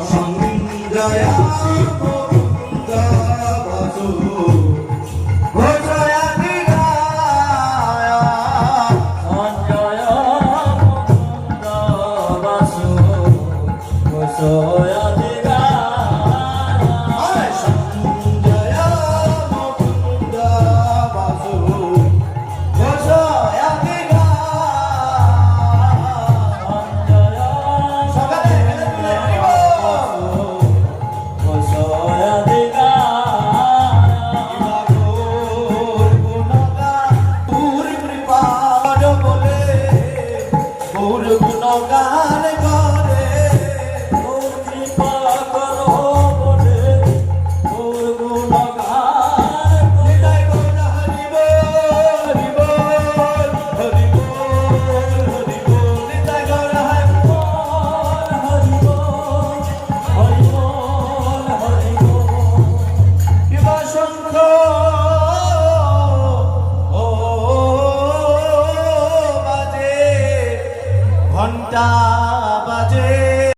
সঞ্জয়া মুকুন্দ বসু ঘোষয়া দিগায় সঞ্জয়া মুকুন্দ বসু ঘোষয়া দিগায় সঞ্জয়া মুকুন্দ বসু ঘোষয়া গুণগান করে তোর কৃপা করো বলে তোর গুণগান নিতাই গৌর হরি বল হরি বল হরি বল হরি বল নিতাই গৌর হরি বল হরি বল হরি বল হরি বল কিবা শঙ্খ ঘন্টা